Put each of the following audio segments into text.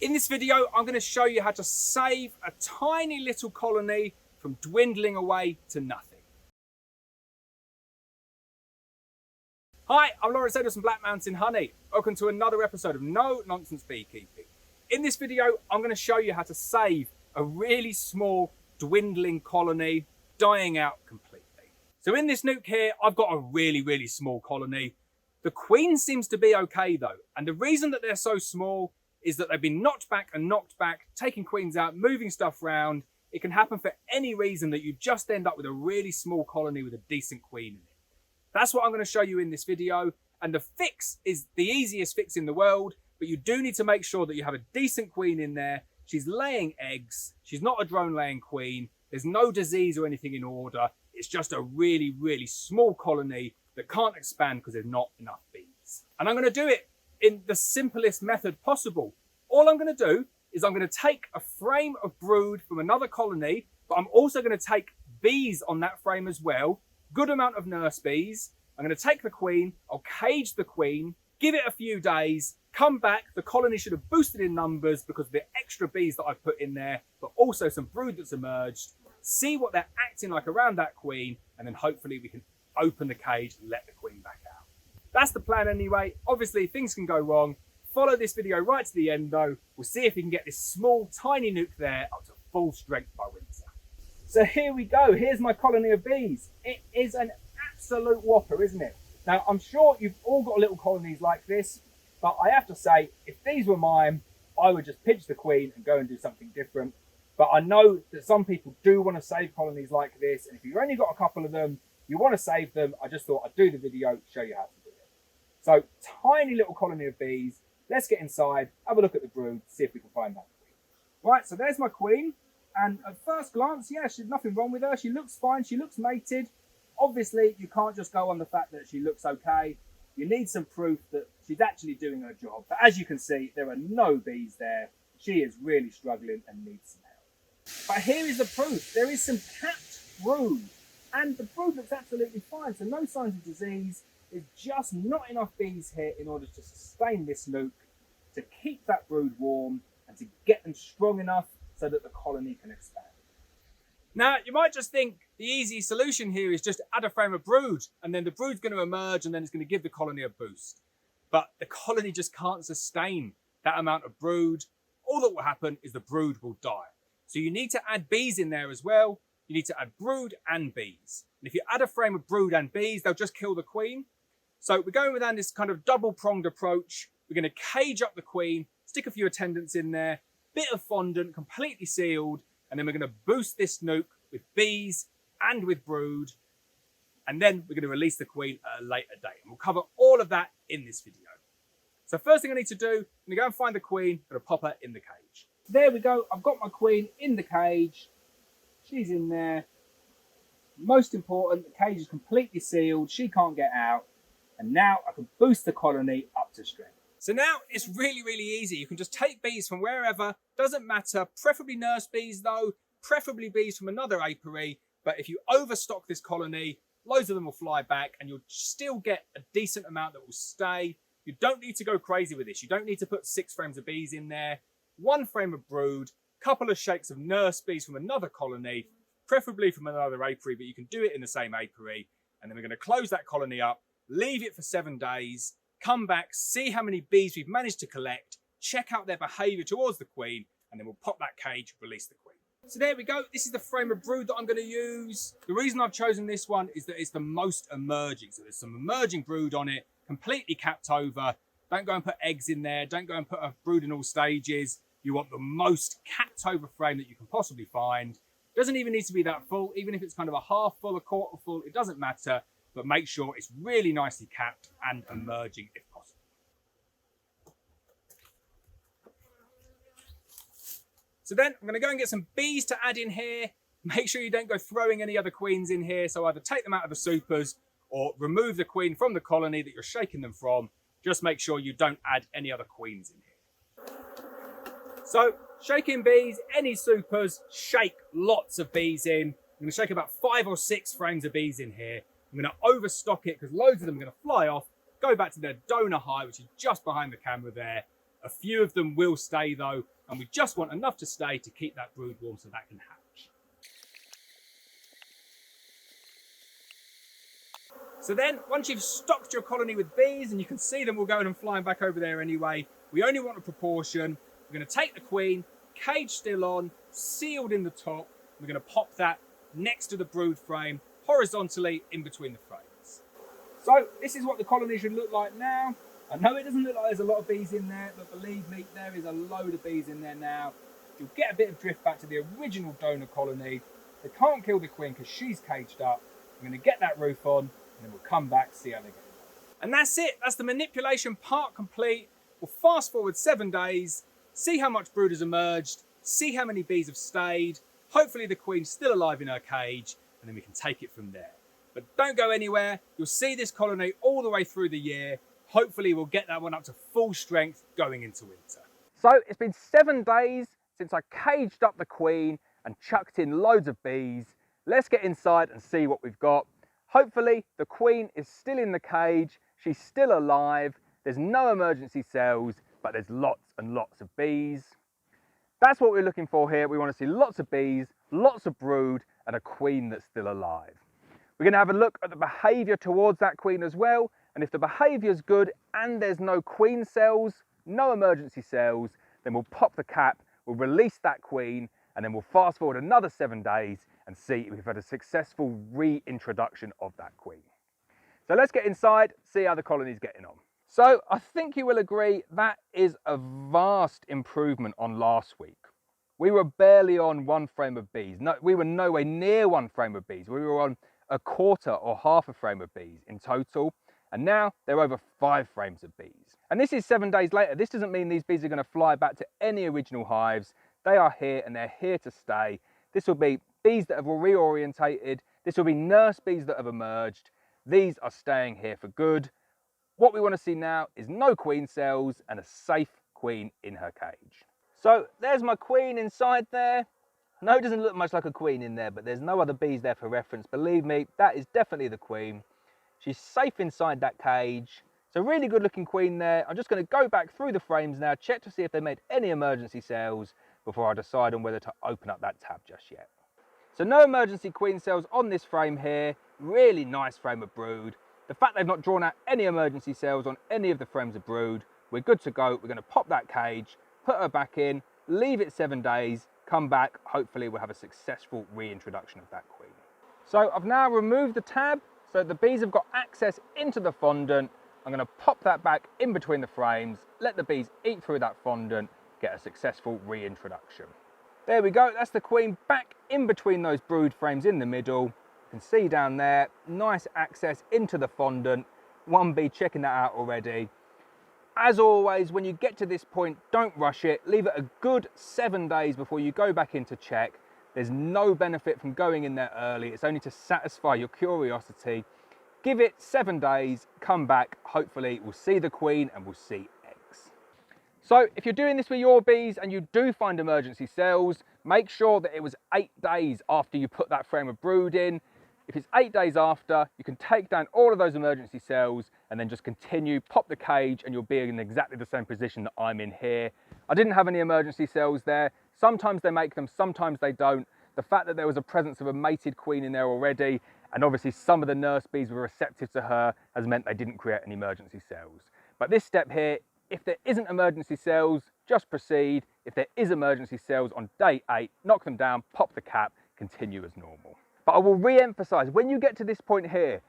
In this video, I'm going to show you how to save a tiny little colony from dwindling away to nothing. Hi, I'm Lawrence Edwards from Black Mountain Honey. Welcome to another episode of No Nonsense Beekeeping. In this video, I'm going to show you how to save a really small dwindling colony dying out completely. So in this nuke here, I've got a really small colony. The queen seems to be okay though, and the reason that they're so small is that they've been knocked back, taking queens out, moving stuff around. It can happen for any reason that you just end up with a really small colony with a decent queen in it. That's what I'm going to show you in this video, and the fix is the easiest fix in the world, but you do need to make sure that you have a decent queen in there. She's laying eggs, she's not a drone laying queen, there's no disease or anything in order, it's just a really small colony that can't expand because there's not enough bees. And I'm going to do it in the simplest method possible. All I'm going to do is I'm going to take a frame of brood from another colony, but I'm also going to take bees on that frame as well, good amount of nurse bees. I'm going to take the queen, I'll cage the queen, give it a few days, come back, the colony should have boosted in numbers because of the extra bees that I've put in there, but also some brood that's emerged, see what they're acting like around that queen, and then hopefully we can open the cage and let the queen back out. That's the plan anyway. Obviously things can go wrong. Follow this video right to the end though. We'll see if we can get this small tiny nuke there up to full strength by winter. So here we go. Here's my colony of bees. It is an absolute whopper, isn't it? Now I'm sure you've all got little colonies like this, but I have to say, if these were mine, I would just pinch the queen and go and do something different. But I know that some people do want to save colonies like this, and if you've only got a couple of them, you want to save them, I just thought I'd do the video to show you how to do it. So, tiny little colony of bees. Let's get inside, have a look at the brood, see if we can find that queen. Right, so there's my queen. And at first glance, yeah, there's nothing wrong with her. She looks fine, she looks mated. Obviously, you can't just go on the fact that she looks okay. You need some proof that she's actually doing her job. But as you can see, there are no bees there. She is really struggling and needs some help. But here is the proof. There is some capped brood. And the brood looks absolutely fine, so no signs of disease. There's just not enough bees here in order to sustain this nuke, to keep that brood warm, and to get them strong enough so that the colony can expand. Now, you might just think the easy solution here is just add a frame of brood, and then the brood's going to emerge, and then it's going to give the colony a boost. But the colony just can't sustain that amount of brood. All that will happen is the brood will die. So you need to add bees in there as well. You need to add brood and bees. And if you add a frame of brood and bees, they'll just kill the queen. So we're going with this kind of double-pronged approach. We're going to cage up the queen, stick a few attendants in there, bit of fondant, completely sealed, and then we're going to boost this nuke with bees and with brood. And then we're going to release the queen at a later date. And we'll cover all of that in this video. So first thing I need to do, I'm going to go and find the queen, I'm going to pop her in the cage. There we go, I've got my queen in the cage. She's in there. Most important, the cage is completely sealed. She can't get out. And now I can boost the colony up to strength. So now it's really easy. You can just take bees from wherever. Doesn't matter. Preferably nurse bees though. Preferably bees from another apiary. But if you overstock this colony, loads of them will fly back and you'll still get a decent amount that will stay. You don't need to go crazy with this. You don't need to put 6 frames of bees in there. 1 frame of brood. Couple of shakes of nurse bees from another colony, preferably from another apiary, but you can do it in the same apiary. And then we're going to close that colony up, leave it for 7 days, come back, see how many bees we've managed to collect, check out their behavior towards the queen, and then we'll pop that cage, release the queen. So there we go. This is the frame of brood that I'm going to use. The reason I've chosen this one is that it's the most emerging. So there's some emerging brood on it, completely capped over. Don't go and put eggs in there. Don't go and put a brood in all stages. You want the most capped over frame that you can possibly find. Doesn't even need to be that full. Even if it's kind of a half full, a quarter full, it doesn't matter. But make sure it's really nicely capped and emerging if possible. So then I'm going to go and get some bees to add in here. Make sure you don't go throwing any other queens in here. So either take them out of the supers or remove the queen from the colony that you're shaking them from. Just make sure you don't add any other queens in here. So, shaking bees, any supers, shake lots of bees in. I'm going to shake about 5 or 6 frames of bees in here. I'm going to overstock it because loads of them are going to fly off, go back to their donor hive, which is just behind the camera there. A few of them will stay though, and we just want enough to stay to keep that brood warm so that can hatch. So then, once you've stocked your colony with bees, and you can see them all going and flying back over there anyway, we only want a proportion. We're going to take the queen, cage still on, sealed in the top. We're going to pop that next to the brood frame, horizontally in between the frames. So this is what the colony should look like now. I know it doesn't look like there's a lot of bees in there, but believe me, there is a load of bees in there now. You'll get a bit of drift back to the original donor colony. They can't kill the queen because she's caged up. I'm going to get that roof on, and then we'll come back, see how they get on. And that's it. That's the manipulation part complete. We'll fast forward 7 days, see how much brood has emerged, see how many bees have stayed. Hopefully the queen's still alive in her cage, and then we can take it from there. But don't go anywhere. You'll see this colony all the way through the year. Hopefully we'll get that one up to full strength going into winter. So it's been 7 days since I caged up the queen and chucked in loads of bees. Let's get inside and see what we've got. Hopefully the queen is still in the cage. She's still alive. There's no emergency cells, but there's lots and lots of bees. That's what we're looking for here. We want to see lots of bees, lots of brood, and a queen that's still alive. We're going to have a look at the behaviour towards that queen as well. And if the behaviour's good and there's no queen cells, no emergency cells, then we'll pop the cap, we'll release that queen, and then we'll fast forward another 7 days and see if we've had a successful reintroduction of that queen. So let's get inside, see how the colony's getting on. So I think you will agree that is a vast improvement on last week. We were barely on 1 frame of bees. No, we were nowhere near 1 frame of bees. We were on a quarter or half a frame of bees in total. And now they're over 5 frames of bees. And this is 7 days later. This doesn't mean these bees are going to fly back to any original hives. They are here and they're here to stay. This will be bees that have reorientated. This will be nurse bees that have emerged. These are staying here for good. What we want to see now is no queen cells and a safe queen in her cage. So there's my queen inside there. No, it doesn't look much like a queen in there, but there's no other bees there for reference. Believe me, that is definitely the queen. She's safe inside that cage. It's a really good looking queen there. I'm just going to go back through the frames now, check to see if they made any emergency cells before I decide on whether to open up that tab just yet. So no emergency queen cells on this frame here. Really nice frame of brood. The fact they've not drawn out any emergency cells on any of the frames of brood, we're good to go. We're going to pop that cage, put her back in, leave it 7 days, come back. Hopefully we'll have a successful reintroduction of that queen. So I've now removed the tab. So the bees have got access into the fondant. I'm going to pop that back in between the frames, let the bees eat through that fondant, get a successful reintroduction. There we go, that's the queen back in between those brood frames in the middle. You can see down there, nice access into the fondant. 1 bee checking that out already. As always, when you get to this point, don't rush it. Leave it a good 7 days before you go back in to check. There's no benefit from going in there early. It's only to satisfy your curiosity. Give it 7 days, come back. Hopefully we'll see the queen and we'll see eggs. So if you're doing this with your bees and you do find emergency cells, make sure that it was 8 days after you put that frame of brood in. If it's 8 days after, you can take down all of those emergency cells and then just continue, pop the cage, and you'll be in exactly the same position that I'm in here. I didn't have any emergency cells there. Sometimes they make them, sometimes they don't. The fact that there was a presence of a mated queen in there already, and obviously some of the nurse bees were receptive to her, has meant they didn't create any emergency cells. But this step here, if there isn't emergency cells, just proceed. If there is emergency cells on day 8, knock them down, pop the cap, continue as normal. But I will re-emphasize, when you get to this point here,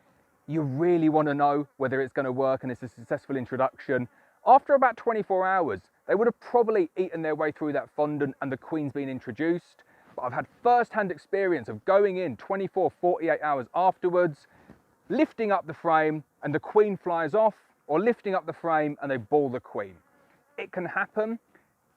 you really want to know whether it's going to work and it's a successful introduction. After about 24 hours, they would have probably eaten their way through that fondant and the queen's been introduced. But I've had first-hand experience of going in 24, 48 hours afterwards, lifting up the frame and the queen flies off, or lifting up the frame and they ball the queen. It can happen.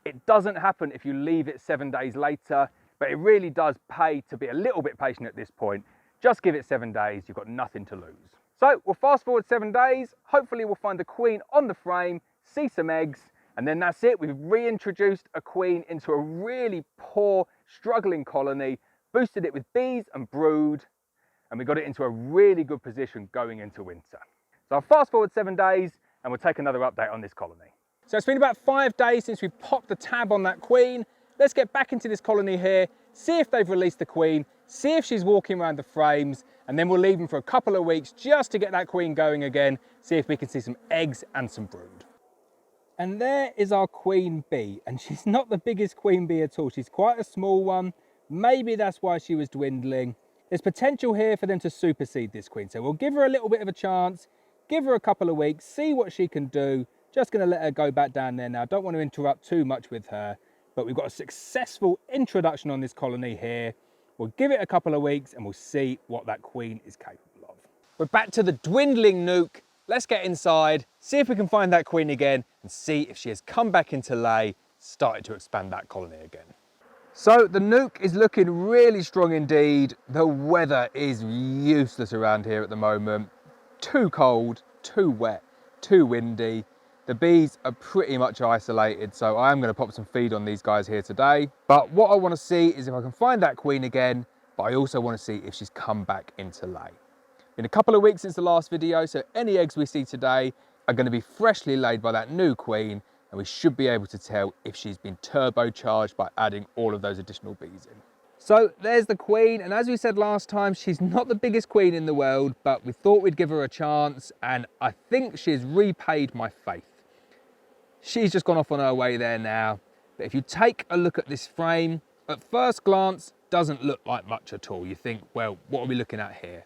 It doesn't happen if you leave it 7 days later, but it really does pay to be a little bit patient at this point. Just give it 7 days, you've got nothing to lose. So we'll fast forward 7 days. Hopefully we'll find the queen on the frame, see some eggs, and then that's it. We've reintroduced a queen into a really poor, struggling colony, boosted it with bees and brood, and we got it into a really good position going into winter. So I'll fast forward 7 days and we'll take another update on this colony. So it's been about 5 days since we popped the tab on that queen. Let's get back into this colony here, see if they've released the queen, see if she's walking around the frames, and then we'll leave them for a couple of weeks just to get that queen going again, see if we can see some eggs and some brood. And there is our queen bee, and she's not the biggest queen bee at all. She's quite a small one. Maybe that's why she was dwindling. There's potential here for them to supersede this queen, so we'll give her a little bit of a chance, give her a couple of weeks, see what she can do. Just going to let her go back down there now. Don't want to interrupt too much with her, but we've got a successful introduction on this colony here. We'll give it a couple of weeks and we'll see what that queen is capable of. We're back to the dwindling nuke. Let's get inside, see if we can find that queen again and see if she has come back into lay, started to expand that colony again. So the nuke is looking really strong indeed. The weather is useless around here at the moment. Too cold, too wet, too windy. The bees are pretty much isolated, so I am going to pop some feed on these guys here today. But what I want to see is if I can find that queen again, but I also want to see if she's come back into lay. Been a couple of weeks since the last video, so any eggs we see today are going to be freshly laid by that new queen, and we should be able to tell if she's been turbocharged by adding all of those additional bees in. So there's the queen, and as we said last time, she's not the biggest queen in the world, but we thought we'd give her a chance, and I think she's repaid my faith. She's just gone off on her way there now. But if you take a look at this frame, at first glance, doesn't look like much at all. You think, well, what are we looking at here?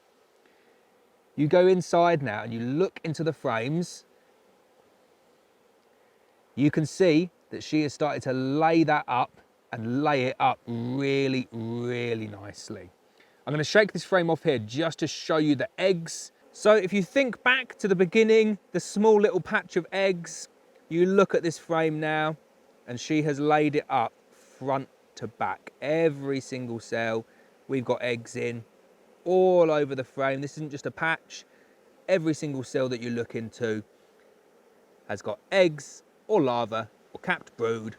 You go inside now and you look into the frames. You can see that she has started to lay that up and lay it up really, really nicely. I'm going to shake this frame off here just to show you the eggs. So if you think back to the beginning, the small little patch of eggs, you look at this frame now and she has laid it up front to back. Every single cell, we've got eggs in all over the frame. This isn't just a patch. Every single cell that you look into has got eggs or larvae or capped brood,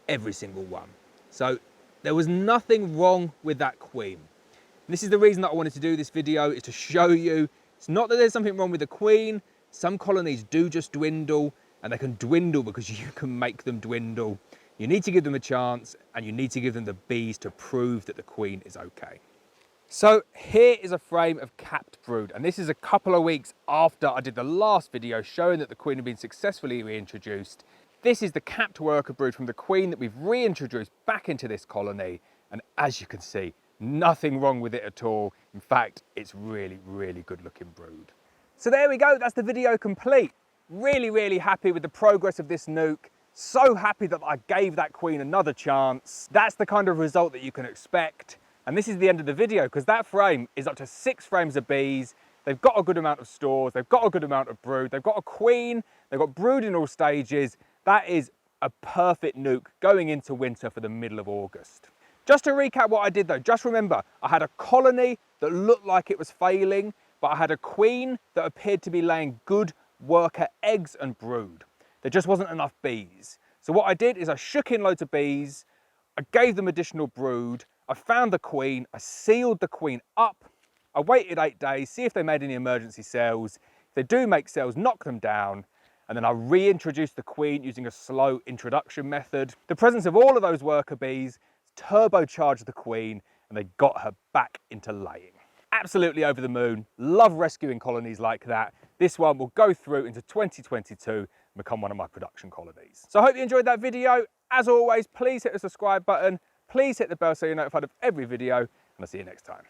every single one. So there was nothing wrong with that queen. And this is the reason that I wanted to do this video, is to show you, it's not that there's something wrong with the queen. Some colonies do just dwindle, and they can dwindle because you can make them dwindle. You need to give them a chance, and you need to give them the bees to prove that the queen is okay. So here is a frame of capped brood, and this is a couple of weeks after I did the last video showing that the queen had been successfully reintroduced. This is the capped worker brood from the queen that we've reintroduced back into this colony, and as you can see, nothing wrong with it at all. In fact, it's really, really good looking brood. So there we go, that's the video complete. Really, really happy with the progress of this nuke. So happy that I gave that queen another chance. That's the kind of result that you can expect. And this is the end of the video, because that frame is up to 6 frames of bees. They've got a good amount of stores. They've got a good amount of brood. They've got a queen. They've got brood in all stages. That is a perfect nuke going into winter for the middle of August. Just to recap what I did though, just remember, I had a colony that looked like it was failing, but I had a queen that appeared to be laying good worker eggs and brood. There just wasn't enough bees. So what I did is I shook in loads of bees, I gave them additional brood, I found the queen, I sealed the queen up, I waited 8 days, see if they made any emergency cells. If they do make cells, knock them down, and then I reintroduced the queen using a slow introduction method. The presence of all of those worker bees turbocharged the queen, and they got her back into laying. Absolutely over the moon, love rescuing colonies like that. This one will go through into 2022 and become one of my production colonies. So I hope you enjoyed that video. As always, please hit the subscribe button. Please hit the bell so you're notified of every video, and I'll see you next time.